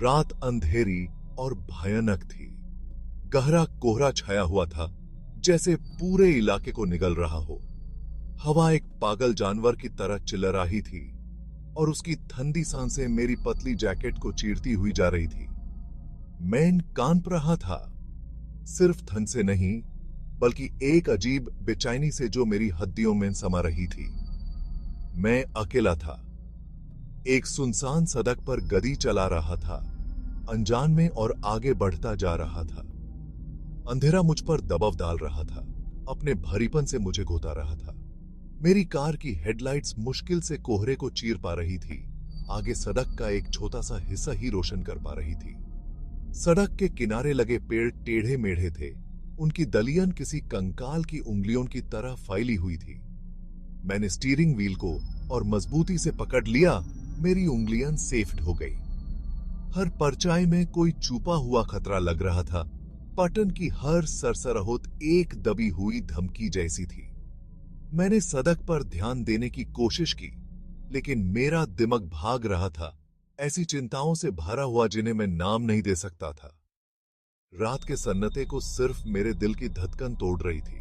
रात अंधेरी और भयानक थी। गहरा कोहरा छाया हुआ था, जैसे पूरे इलाके को निगल रहा हो। हवा एक पागल जानवर की तरह चिल्ला रही थी और उसकी ठंडी सांसें मेरी पतली जैकेट को चीरती हुई जा रही थी। मैं कांप रहा था, सिर्फ ठंड से नहीं, बल्कि एक अजीब बेचैनी से जो मेरी हड्डियों में समा रही थी। मैं अकेला था, एक सुनसान सड़क पर गली चला रहा था, अनजान में, और आगे बढ़ता जा रहा था। अंधेरा मुझ पर दबाव डाल रहा था, अपने भारीपन से मुझे घोटा रहा था। मेरी कार की हेडलाइट्स मुश्किल से कोहरे को चीर पा रही थी। आगे सड़क का एक छोटा सा हिस्सा ही रोशन कर पा रही थी। सड़क के किनारे लगे पेड़ टेढ़े मेढ़े थे, उनकी दलियन किसी कंकाल की उंगलियों की तरह फैली हुई थी। मैंने स्टीयरिंग व्हील को और मजबूती से पकड़ लिया। मेरी उंगलियां सेफ्ट हो गई। हर परछाई में कोई छुपा हुआ खतरा लग रहा था। पटन की हर सरसराहट एक दबी हुई धमकी जैसी थी। मैंने सड़क पर ध्यान देने की कोशिश की, लेकिन मेरा दिमाग भाग रहा था, ऐसी चिंताओं से भरा हुआ जिन्हें मैं नाम नहीं दे सकता था। रात के सन्नाटे को सिर्फ मेरे दिल की धड़कन तोड़ रही थी।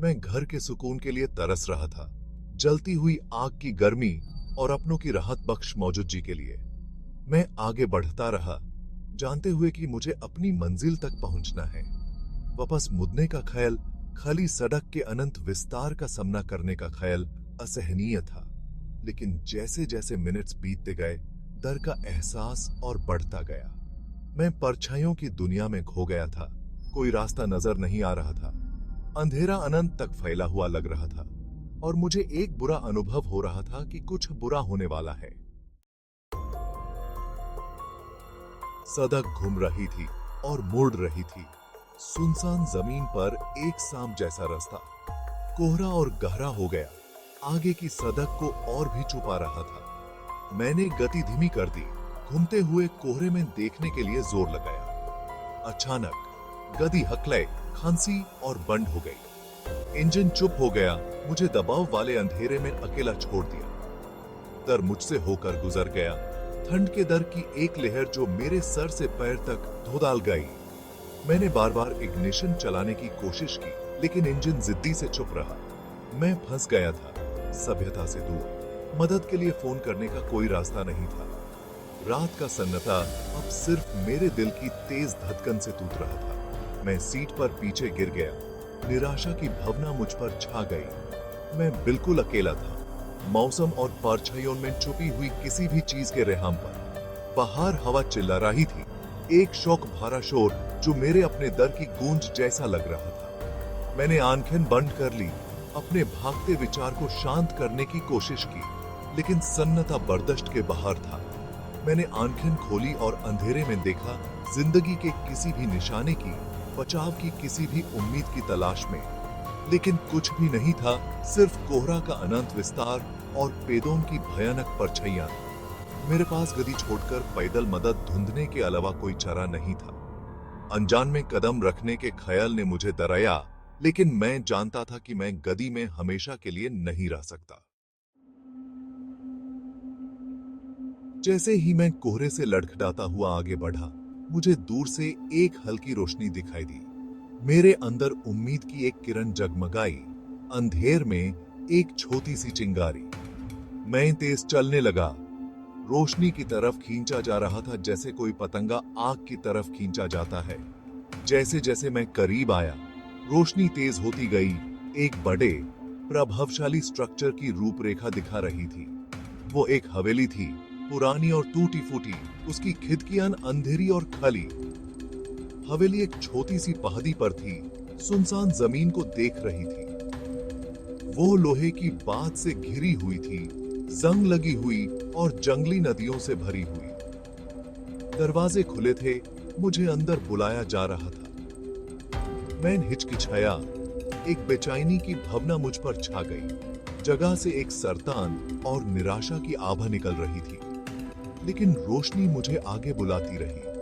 मैं घर के सुकून के लिए तरस रहा था, जलती हुई आग की गर्मी और अपनों की राहत बख्श मौजूदगी के लिए। मैं आगे बढ़ता रहा, जानते हुए कि मुझे अपनी मंजिल तक पहुंचना है। वापस मुड़ने का ख्याल, खाली सड़क के अनंत विस्तार का सामना करने का ख्याल असहनीय था। लेकिन जैसे जैसे मिनट्स बीतते गए, डर का एहसास और बढ़ता गया। मैं परछाइयों की दुनिया में खो गया था। कोई रास्ता नजर नहीं आ रहा था। अंधेरा अनंत तक फैला हुआ लग रहा था और मुझे एक बुरा अनुभव हो रहा था कि कुछ बुरा होने वाला है। सड़क घूम रही थी और मुड़ रही थी। सुनसान जमीन पर एक सांप जैसा रास्ता, कोहरा और गहरा हो गया। आगे की सड़क को और भी छुपा रहा था। मैंने गति धीमी कर दी, घूमते हुए कोहरे में देखने के लिए जोर लगाया। अचानक गति हकलाई, खांसी और बंद हो गई। इंजन चुप हो गया, मुझे दबाव वाले अंधेरे में अकेला छोड़ दिया। डर मुझसे होकर गुजर गया, ठंड के डर की एक लहर जो मेरे सर से पैर तक धोडाल गई। मैंने बार बार इग्निशन चलाने की कोशिश की, लेकिन इंजन जिद्दी से चुप रहा। मैं फंस गया था, सभ्यता से दूर। मदद के लिए फोन करने का कोई रास्ता नहीं था। रात का सन्नाटा अब सिर्फ मेरे दिल की तेज धड़कन से टूट रहा था। मैं सीट पर पीछे गिर गया। निराशा की भावना मुझ पर छा गई। मैं बिल्कुल अकेला था, मौसम और परछाइयों में छुपी हुई किसी भी चीज के रेहाम पर। बाहर हवा चिल्ला रही थी, एक शौक भरा शोर जो मेरे अपने दर की गूंज जैसा लग रहा था। मैंने आंखें बंद कर ली, अपने भागते विचार को शांत करने की कोशिश की, लेकिन सन्नाटा बर्दाश्त के बाहर था। मैंने आंखें खोली और अंधेरे में देखा, जिंदगी के किसी भी निशाने की, बचाव की किसी भी उम्मीद की तलाश में। लेकिन कुछ भी नहीं था, सिर्फ कोहरा का अनंत विस्तार और पेड़ों की भयानक परछाइयां। मेरे पास गति छोड़कर पैदल मदद ढूंढने के अलावा कोई चारा नहीं था। अनजान में कदम रखने के ख्याल ने मुझे डराया, लेकिन मैं जानता था कि मैं गदी में हमेशा के लिए नहीं रह सकता। जैसे ही मैं कोहरे से लड़खड़ाता हुआ आगे बढ़ा, मुझे दूर से एक हल्की रोशनी दिखाई दी। मेरे अंदर उम्मीद की एक किरण जगमगाई। अंधेर में एक छोटी सी चिंगारी। मैं तेज चलने लगा, रोशनी की तरफ खींचा जा रहा था, जैसे कोई पतंगा आग की तरफ खींचा जाता है। जैसे जैसे मैं करीब आया, रोशनी तेज होती गई। एक बड़े प्रभावशाली स्ट्रक्चर की रूपरेखा दिखा रही थी। वो एक हवेली थी, पुरानी और टूटी फूटी, उसकी खिड़कियां अंधेरी और खाली। हवेली एक छोटी सी पहाड़ी पर थी, सुनसान जमीन को देख रही थी। वो लोहे की बात से घिरी हुई थी, जंग लगी हुई और जंगली नदियों से भरी हुई। दरवाजे खुले थे, मुझे अंदर बुलाया जा रहा था। मैं हिचकिचाया, एक बेचैनी की भावना मुझ पर छा गई। जगह से एक सरतान और निराशा की आभा निकल रही थी, लेकिन रोशनी मुझे आगे बुलाती रही,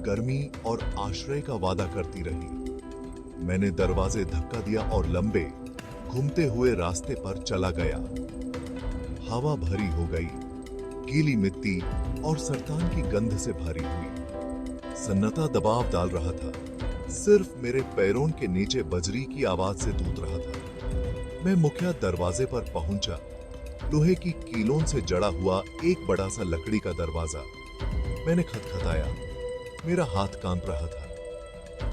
गर्मी और आश्रय का वादा करती रही। मैंने दरवाजे धक्का दिया और लंबे घूमते हुए रास्ते पर चला गया। हवा भरी हो गई, गीली मिट्टी और सरतान की गंध से भरी हुई। सन्नाटा दबाव डाल रहा था, सिर्फ मेरे पैरों के नीचे बजरी की आवाज से टूट रहा था। मैं मुख्य दरवाजे पर पहुंचा। लोहे की कीलों से जड़ा हुआ एक बड़ा सा लकड़ी का दरवाजा। मैंने खटखटाया। मेरा हाथ कांप रहा था।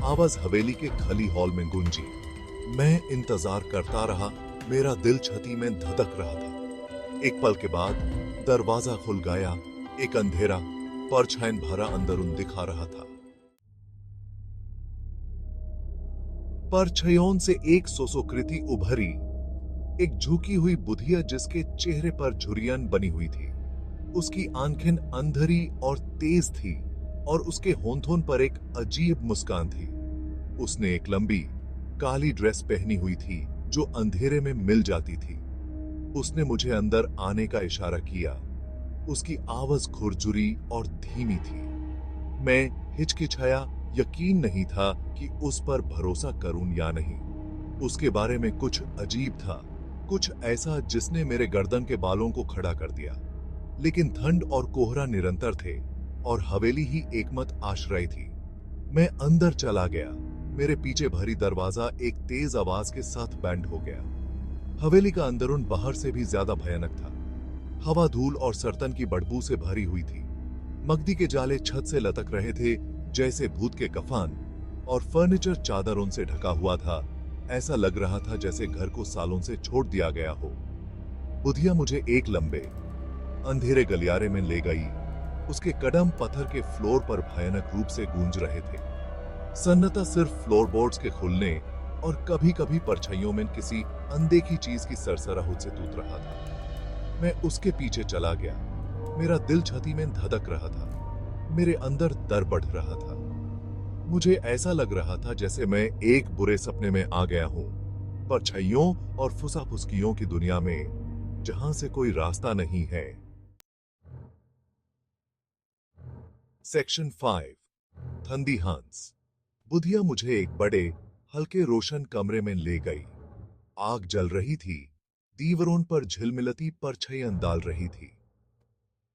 आवाज हवेली के खाली हॉल में गूंजी। मैं इंतजार करता रहा। मेरा दिल छाती में धड़क रहा था। एक पल के बाद दरवाजा खुल गया। एक अंधेरा परछाई भरा अंदरून दिखा रहा था। परछाइयों से एक सोसोकृति उभरी, एक झुकी हुई बुधिया जिसके चेहरे पर झुर्रियां बनी हुई थी। उसकी आंखें अंधेरी और तेज थी और उसके होंठों पर एक अजीब मुस्कान थी। उसने एक लंबी काली ड्रेस पहनी हुई थी जो अंधेरे में मिल जाती थी। उसने मुझे अंदर आने का इशारा किया। उसकी आवाज खुरजुरी और धीमी थी। मैं हिचकिचाया। यकीन नहीं था कि उस पर भरोसा करूं या नहीं। उसके बारे में कुछ अजीब था, कुछ ऐसा जिसने मेरे गर्दन के बालों को खड़ा कर दिया। लेकिन ठंड और कोहरा निरंतर थे और हवेली ही एकमत आश्रय थी। मैं अंदर चला गया। मेरे पीछे भरी दरवाजा एक तेज आवाज के साथ बैंड हो गया। हवेली का अंदरून बाहर से भी ज्यादा भयानक था। हवा धूल और सरतन की बदबू से भरी हुई थी। मगदी के जाले छत से लटक रहे थे जैसे भूत के कफन, और फर्नीचर चादरों से ढका हुआ था। ऐसा लग रहा था जैसे घर को सालों से छोड़ दिया गया हो। बुधिया मुझे एक लंबे अंधेरे गलियारे में ले गई। उसके कदम पत्थर के फ्लोर पर भयानक रूप से गूंज रहे थे। सन्नाटा सिर्फ फ्लोरबोर्ड्स के खुलने और कभी-कभी परछाइयों में किसी अनदेखी चीज की सरसराहट से टूट रहा था। मैं उसके पीछे चला गया। मेरा दिल छाती में धड़क रहा था। मेरे अंदर डर बढ़ रहा था। मुझे ऐसा लग रहा था जैसे मैं एक बुरे सपने में आ गया हूं, परछाइयों और फुसाफुसकियों की दुनिया में जहां से कोई रास्ता नहीं है। सेक्शन 5। ठंडी हंस। बुधिया मुझे एक बड़े हल्के रोशन कमरे में ले गई। आग जल रही थी। दीवारों पर झिलमिलती परछाइयां डाल रही थी।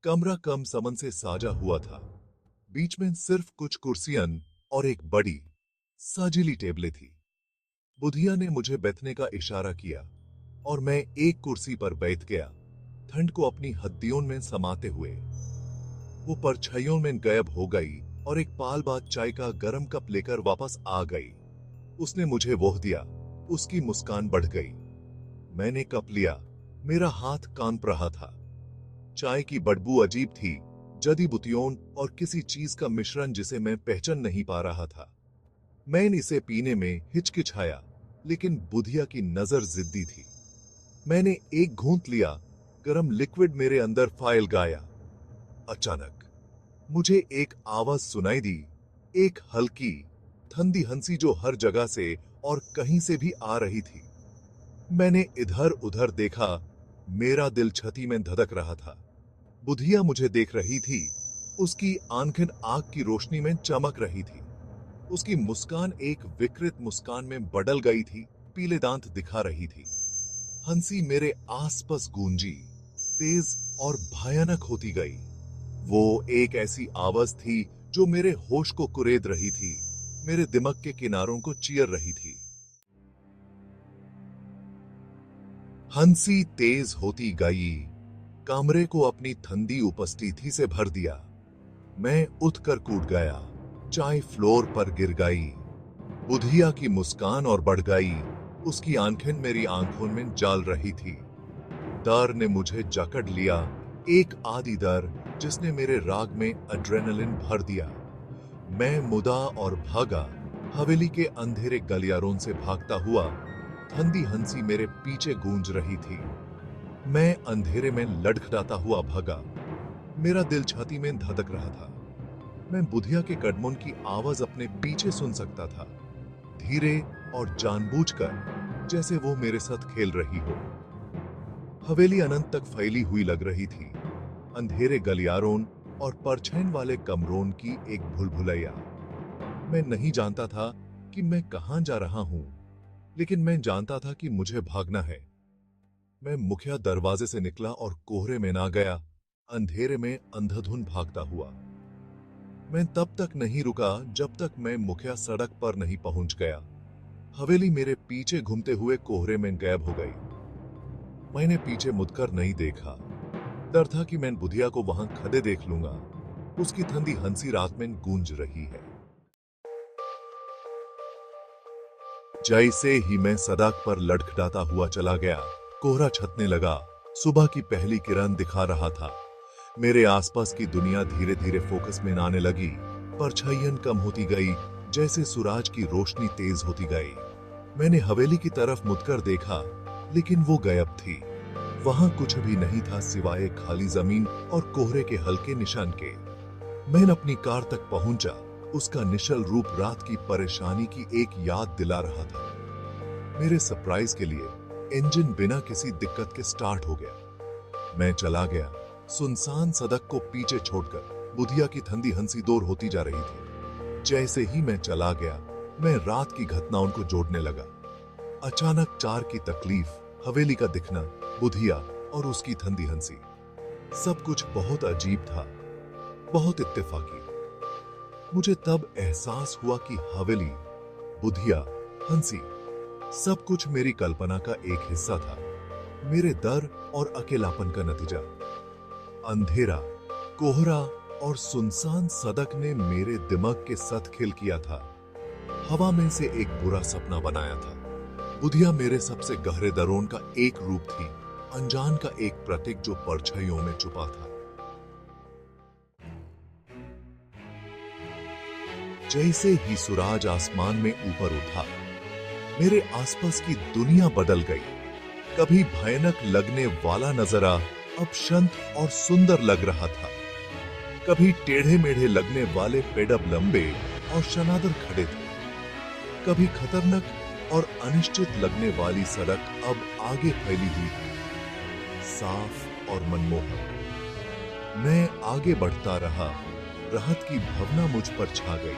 कमरा कम समन से साजा हुआ था। बीच में सिर्फ कुछ कुर्सियां और एक बड़ी साजिली टेबलें थी। बुधिया ने मुझे बैठने का इशारा किया और मैं एक कुर्सी पर बैठ गया, ठंड को अपनी हड्डियों में समाते हुए। वो परछाइयों में गायब हो गई और एक पाल बाद चाय का गरम कप लेकर वापस आ गई। उसने मुझे वोह दिया। उसकी मुस्कान बढ़ गई। मैंने कप लिया। मेरा हाथ कांप रहा था। चाय की बदबू अजीब थी, जड़ी बूटियों और किसी चीज का मिश्रण जिसे मैं पहचान नहीं पा रहा था। मैंने इसे पीने में हिचकिचाया, लेकिन बुधिया की नजर जिद्दी थी। मैंने एक घूंट लिया। गरम लिक्विड मेरे अंदर फैल गया। अचानक मुझे एक आवाज सुनाई दी, एक हल्की ठंडी हंसी जो हर जगह से और कहीं से भी आ रही थी। मैंने इधर उधर देखा। मेरा दिल छाती में धड़क रहा था। बुधिया मुझे देख रही थी। उसकी आंखें आग की रोशनी में चमक रही थी। उसकी मुस्कान एक विकृत मुस्कान में बदल गई थी, पीले दांत दिखा रही थी। हंसी मेरे आसपास गूंजी, तेज और भयानक होती गई। वो एक ऐसी आवाज थी जो मेरे होश को कुरेद रही थी, मेरे दिमाग के किनारों को चीर रही थी। हंसी तेज होती गई, कमरे को अपनी ठंडी उपस्थिति से भर दिया। मैं उठकर कूद गया। चाय फ्लोर पर गिर गई। बुधिया की मुस्कान और बढ़ गई। उसकी आंखें मेरी आंखों में जाल रही थी। डर ने मुझे जकड़ लिया, एक आधी डर जिसने मेरे राग में एड्रेनलिन भर दिया। मैं मुदा और भागा, हवेली के अंधेरे गलियारों से भागता हुआ। ठंडी हंसी मेरे पीछे गूंज रही थी। मैं अंधेरे में लड़खड़ाता हुआ भागा। मेरा दिल छाती में धड़क रहा था। मैं बुधिया के कदमों की आवाज अपने पीछे सुन सकता था, धीरे और जानबूझकर, जैसे वो मेरे साथ खेल रही हो। हवेली अनंत तक फैली हुई लग रही थी, अंधेरे गलियारों और परछाई वाले कमरों की एक भूलभुलैया। मैं नहीं जानता था कि मैं कहां जा रहा हूं, लेकिन मैं जानता था कि मुझे भागना है। मैं मुखिया दरवाजे से निकला और कोहरे में ना गया, अंधेरे में अंधाधुंध भागता हुआ। मैं तब तक नहीं रुका जब तक मैं मुखिया सड़क पर नहीं पहुंच गया। हवेली मेरे पीछे घूमते हुए कोहरे में गायब हो गई। मैंने पीछे मुड़कर नहीं देखा। डर था कि मैं बुधिया को वहां खड़े देख लूंगा। उसकी ठंडी हंसी रात में गूंज रही है। जैसे ही मैं सड़क पर लड़खड़ाता हुआ चला गया, कोहरा छटने लगा। सुबह की पहली किरण दिखा रहा था। मेरे आसपास की दुनिया धीरे धीरे फोकस में आने लगी। परछाइयां कम होती गई, जैसे सूरज की रोशनी तेज होती गई। मैंने हवेली की तरफ मुड़कर देखा, लेकिन वो गायब थी। वहां कुछ भी नहीं था सिवाय खाली जमीन और कोहरे के हल्के निशान के। मैं अपनी कार तक पहुंचा। उसका निश्चल रूप रात की परेशानी की एक याद दिला रहा था। मेरे सरप्राइज के लिए इंजन बिना किसी दिक्कत के स्टार्ट हो गया। मैं चला गया, सुनसान सड़क को पीछे छोड़कर। बुधिया की ठंडी हंसी दूर होती जा रही थी। जैसे ही मैं चला गया, मैं रात की घटनाओं को जोड़ने लगा। अचानक चार की तकलीफ, हवेली का दिखना, बुधिया और उसकी ठंडी हंसी, सब कुछ बहुत अजीब था, बहुत इत्तेफाकी। मुझे तब एहसास हुआ कि हवेली, बुधिया, हंसी, सब कुछ मेरी कल्पना का एक हिस्सा था। मेरे डर और अकेलापन का नतीजा। अंधेरा, कोहरा और सुनसान सड़क ने मेरे दिमाग के साथ खेल किया था। हवा में से एक बुरा सपना बनाया था। बुधिया मेरे सबसे गहरे दरों का एक रूप थी, अनजान का एक प्रतीक जो परछाइयों में छुपा था। जैसे ही सूरज आसमान में ऊपर उठा, मेरे आसपास की दुनिया बदल गई। कभी भयानक लगने वाला नजारा अब शांत और सुंदर लग रहा था। कभी टेढ़े मेढ़े लगने वाले पेड़ अब लंबे और शनादर खड़े थे। कभी खतरनाक और अनिश्चित लगने वाली सड़क अब आगे फैली हुई थी, साफ और मनमोहक। मैं आगे बढ़ता रहा, राहत की भावना मुझ पर छा गई।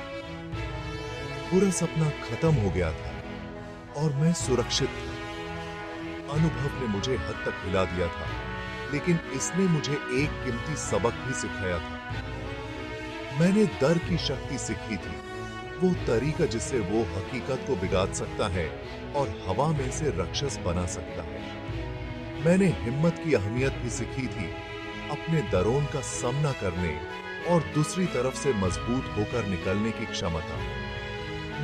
पूरा सपना खत्म हो गया था और मैं सुरक्षित था। अनुभव ने मुझे हद तक हिला दिया था, लेकिन इसने मुझे एक कीमती सबक भी सिखाया था। मैंने डर की शक्ति सीखी थी, वो तरीका जिससे वो हकीकत को बिगाड़ सकता है और हवा में से राक्षस बना सकता है। मैंने हिम्मत की अहमियत भी सीखी थी, अपने डरों का सामना करने और दूसरी तरफ से मजबूत होकर निकलने की क्षमता।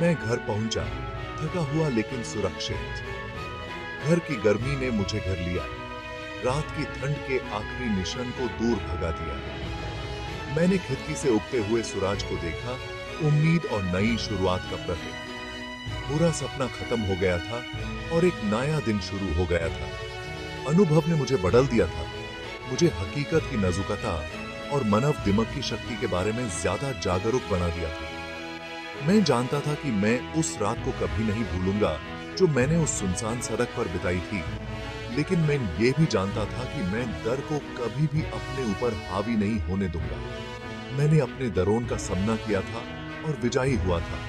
मैं घर पहुंचा, थका हुआ लेकिन सुरक्षित। घर की गर्मी ने मुझे घर लिया, रात की ठंड के आखिरी निशान को दूर भगा दिया। मैंने खिड़की से उगते हुए सूरज को देखा, उम्मीद और नई शुरुआत का प्रतीक। पूरा सपना खत्म हो गया था और एक नया दिन शुरू हो गया था। अनुभव ने मुझे बदल दिया था, मुझे हकीकत की नाजुकता और मानव दिमाग की शक्ति के बारे में ज्यादा जागरूक बना दिया था। मैं जानता था कि मैं उस रात को कभी नहीं भूलूंगा जो मैंने उस सुनसान सड़क पर बिताई थी, लेकिन मैं ये भी जानता था कि मैं डर को कभी भी अपने ऊपर हावी नहीं होने दूंगा। मैंने अपने डरों का सामना किया था और विजयी हुआ था।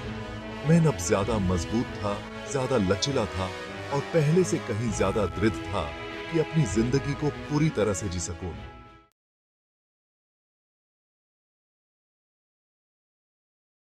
मैं अब ज्यादा मजबूत था, ज्यादा लचीला था और पहले से कहीं ज्यादा दृढ़ था कि अपनी जिंदगी को पूरी तरह से जी सकूं।